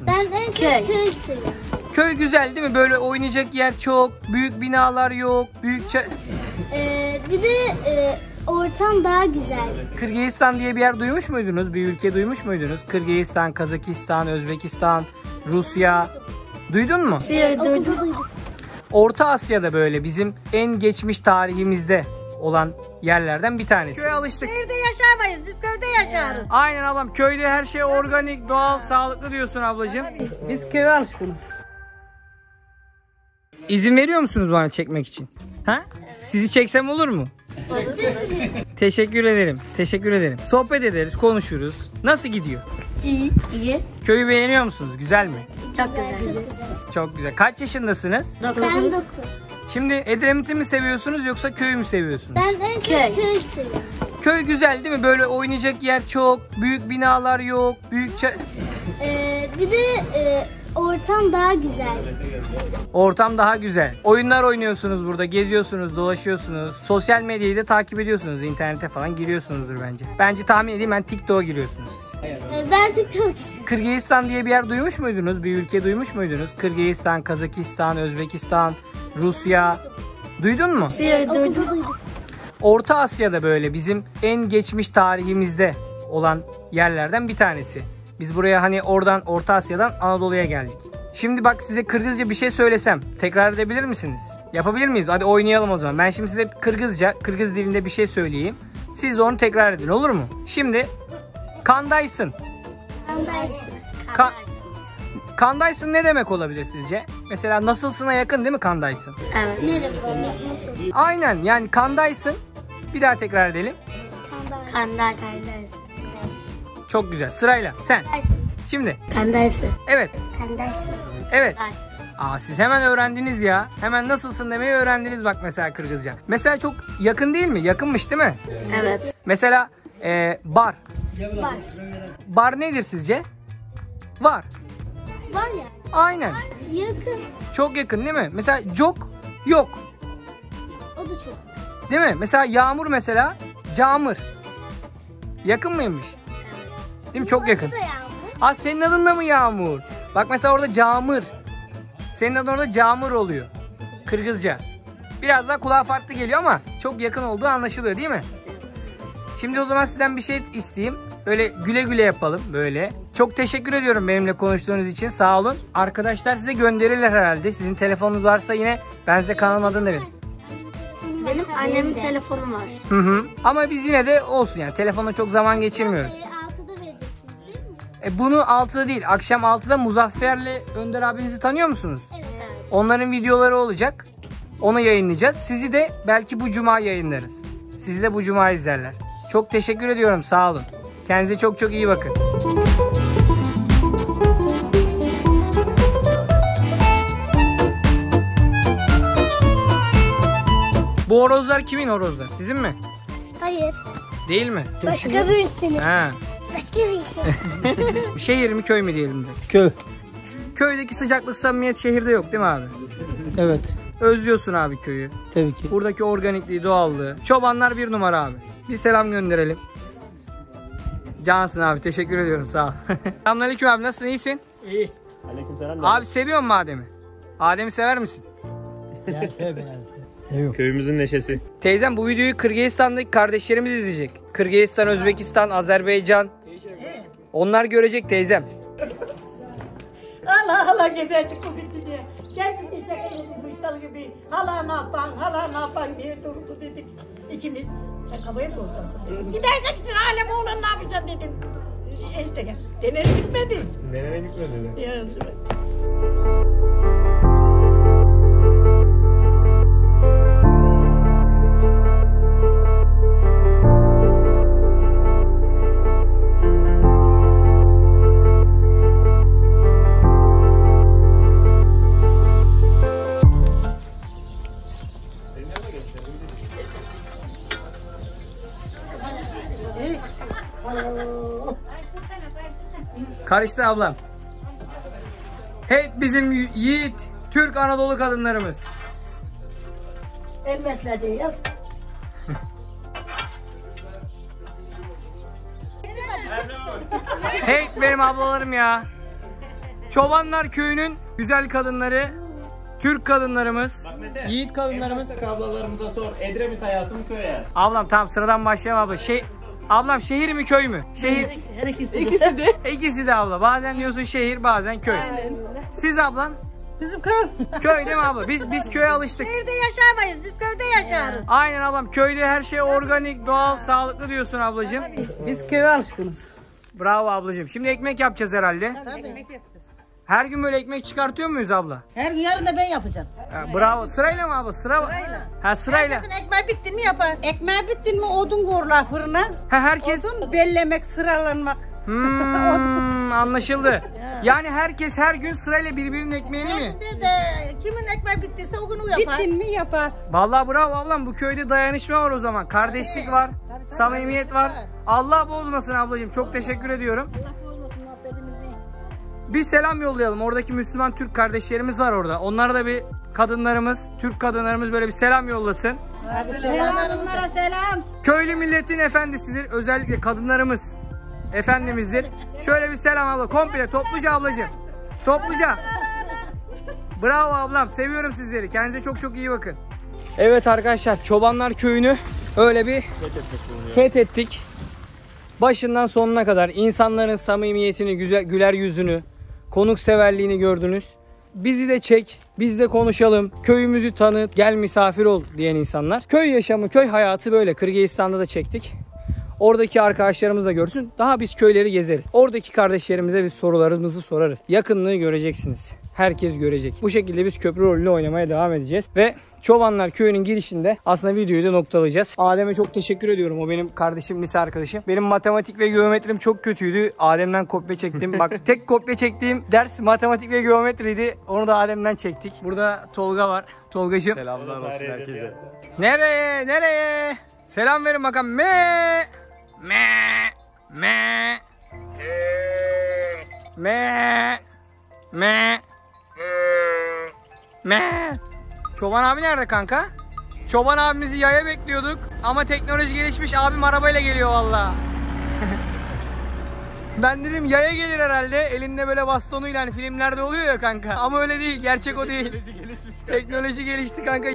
seviyorsunuz? Ben en çok köy seviyorum. Köy güzel değil mi? Böyle oynayacak yer çok, büyük binalar yok, Bir de ortam daha güzel. Kırgızistan diye bir yer duymuş muydunuz? Bir ülke duymuş muydunuz? Kırgızistan, Kazakistan, Özbekistan, Rusya. Duydun mu? Duydum. Orta Asya'da böyle bizim en geçmiş tarihimizde olan yerlerden bir tanesi. Köye alıştık. Şehirde yaşamayız. Biz köyde yaşarız. Aynen ablam. Köyde her şey organik, doğal, sağlıklı diyorsun ablacığım. Biz köye alışkınız. İzin veriyor musunuz bana çekmek için? Ha? Sizi çeksem olur mu? Teşekkür ederim. Teşekkür ederim. Sohbet ederiz, konuşuruz. Nasıl gidiyor? İyi. Köyü beğeniyor musunuz? Güzel mi? Çok güzel. Çok güzel. Kaç yaşındasınız? Ben 9. Şimdi Edremit'i mi seviyorsunuz yoksa köyü mü seviyorsunuz? Ben en çok köy seviyorum. Köy güzel değil mi? Böyle oynayacak yer çok, büyük binalar yok, Bir de ortam daha güzel. Ortam daha güzel. Oyunlar oynuyorsunuz burada, geziyorsunuz, dolaşıyorsunuz. Sosyal medyayı da takip ediyorsunuz. İnternete falan giriyorsunuzdur bence. Bence tahmin edeyim ben TikTok'a giriyorsunuz siz. Ben TikTok istiyorum. Kırgızistan diye bir yer duymuş muydunuz? Bir ülke duymuş muydunuz? Kırgızistan, Kazakistan, Özbekistan, Rusya. Duydun mu? Duydum. Orta Asya'da böyle bizim en geçmiş tarihimizde olan yerlerden bir tanesi. Biz buraya hani oradan Orta Asya'dan Anadolu'ya geldik. Şimdi bak size Kırgızca bir şey söylesem tekrar edebilir misiniz? Yapabilir miyiz? Hadi oynayalım o zaman. Ben şimdi size Kırgızca, Kırgız dilinde bir şey söyleyeyim. Siz de onu tekrar edin, olur mu? Şimdi kandaysın. Kandaysın ne demek olabilir sizce? Mesela nasılsına yakın değil mi kandaysın? Evet. Merhaba. Nasılsın? Aynen, yani kandaysın. Bir daha tekrar edelim. Kandaysın. Çok güzel. Sırayla. Sen. Şimdi. Kandaysın. Evet. Kandaysın. Evet. Siz hemen öğrendiniz ya. Hemen nasılsın demeyi öğrendiniz bak mesela Kırgızca. Mesela çok yakın değil mi? Yakınmış değil mi? Evet. Mesela bar. Var. Bar nedir sizce? Var. Var ya. Aynen. Yakın. Çok yakın değil mi? Mesela jok yok. O da çok. Değil mi? Mesela yağmur mesela camır. Yakın mıymış? Değil mi? Çok yakın. O da yağmur. Senin adın da mı Yağmur? Bak mesela orada camır. Senin adın orada camır oluyor. Kırgızca. Biraz daha kulağa farklı geliyor ama çok yakın olduğu anlaşılıyor değil mi? Şimdi o zaman sizden bir şey isteyeyim. Böyle güle güle yapalım böyle. Çok teşekkür ediyorum benimle konuştuğunuz için. Sağ olun. Arkadaşlar size gönderirler herhalde. Sizin telefonunuz varsa yine ben size kanalım adını da veririm. Benim annemin telefonu var. Hı. Ama biz yine de olsun yani. Telefonla çok zaman geçirmiyoruz. 6'da vereceksiniz değil mi? Bunu 6'da değil. Akşam 6'da Muzaffer'le Önder abinizi tanıyor musunuz? Evet. Onların videoları olacak. Onu yayınlayacağız. Sizi de belki bu cuma yayınlarız. Sizi de bu cuma izlerler. Çok teşekkür ediyorum. Sağ olun. Kendinize çok çok iyi bakın. Bu horozlar kimin horozlar? Sizin mi? Hayır. Değil mi? Başka birisinin. Ha. Başka birisi. Şehir mi köy mü diyelim de? Köy. Köydeki sıcaklık samimiyet şehirde yok değil mi abi? Evet. Özlüyorsun abi köyü. Tabii ki. Buradaki organikliği, doğallığı. Çobanlar bir numara abi. Bir selam gönderelim. Cansın abi. Teşekkür ediyorum. Sağ ol. Selamünaleyküm abi. Nasılsın? İyisin? İyi. Aleykümselam. Abi seviyor musun Adem'i? Adem'i sever misin? Köyümüzün neşesi. Teyzem bu videoyu Kırgızistan'daki kardeşlerimiz izleyecek. Kırgızistan, Özbekistan, Azerbaycan. Onlar görecek teyzem. Allah Allah geberdik bu bitti diye. Geldik diyecek kuşlar gibi. Hala ne yapan, hala ne yapan diye durdu dedik. İkimiz. Sen kabaya mı olacaksın dedim. Gidereceksin alem oğlan ne yapacaksın dedim. İşte gel. Denene gitmedi. Denene gitmedi. Yazık. Karıştı ablam. Hey bizim yiğit Türk Anadolu kadınlarımız. El mesledi yaz. Hey benim ablalarım ya. Çobanlar Köyü'nün güzel kadınları, Türk kadınlarımız, Bak Mete, yiğit kadınlarımız. en başta ablalarımıza sor. Edremit hayatı mı köye? Ablam tamam sıradan başlayalım abla. Ablam şehir mi köy mü? Şehir. İkisi de. İkisi de abla. Bazen diyorsun şehir, bazen köy. Siz ablam? Bizim köy. Köy değil mi abla? Biz köye alıştık. Şehirde yaşamayız. Biz köyde yaşarız. Aynen ablam. Köyde her şey organik, doğal, sağlıklı diyorsun ablacığım. Biz köye alışkınız. Bravo ablacığım. Şimdi ekmek yapacağız herhalde. Tabii. Ekmek yapacağız. Her gün böyle ekmek çıkartıyor muyuz abla? Her gün yarın da ben yapacağım. Bravo. Sırayla mı abla? Sırayla. Ha sırayla. Herkesin ekmeği bittin mi yapar. Ekmeği bittin mi odun koyurlar fırına. Ha herkes. Odun bellemek, sıralanmak. Anlaşıldı. Yani herkes her gün sırayla birbirinin ekmeğini mi? De kimin ekmeği bittiyse o gün o yapar. Bittin mi yapar. Vallahi bravo ablam, bu köyde dayanışma var o zaman. Kardeşlik var, samimiyet var. Allah bozmasın ablacığım. Çok teşekkür ediyorum. Allah bozmasın muhabbetimizi. Bir selam yollayalım. Oradaki Müslüman Türk kardeşlerimiz var orada. Onlara da bir kadınlarımız, Türk kadınlarımız böyle bir selam yollasın. Selam onlara selam. Köylü milletin efendisidir. Özellikle kadınlarımız efendimizdir. Şöyle bir selam abla. Komple topluca ablacığım. Topluca. Bravo ablam. Seviyorum sizleri. Kendinize çok çok iyi bakın. Evet arkadaşlar, Çobanlar Köyü'nü öyle bir fethettik. Başından sonuna kadar insanların samimiyetini, güler yüzünü, konukseverliğini gördünüz. Bizi de çek, biz de konuşalım, köyümüzü tanıt, gel misafir ol diyen insanlar. Köy yaşamı, köy hayatı böyle. Kırgızistan'da da çektik. Oradaki arkadaşlarımız da görsün. Daha biz köyleri gezeriz. Oradaki kardeşlerimize biz sorularımızı sorarız. Yakınlığı göreceksiniz. Herkes görecek. Bu şekilde biz köprü rolünü oynamaya devam edeceğiz. Ve Çobanlar Köyü'nün girişinde aslında videoyu da noktalayacağız. Adem'e çok teşekkür ediyorum. O benim kardeşim, lise arkadaşım. Benim matematik ve geometrim çok kötüydü. Adem'den kopya çektim. Bak tek kopya çektiğim ders matematik ve geometriydi. Onu da Adem'den çektik. Burada Tolga var. Tolgacığım. Selamlar olsun herkese. Nereye? Nereye? Selam verin bakalım. Me. Çoban abi nerede kanka? Çoban abimizi yaya bekliyorduk ama teknoloji gelişmiş, abim arabayla geliyor valla. Ben dedim yaya gelir herhalde, elinde böyle bastonuyla, hani filmlerde oluyor ya kanka, ama öyle değil, gerçek o değil. Teknoloji gelişti kanka.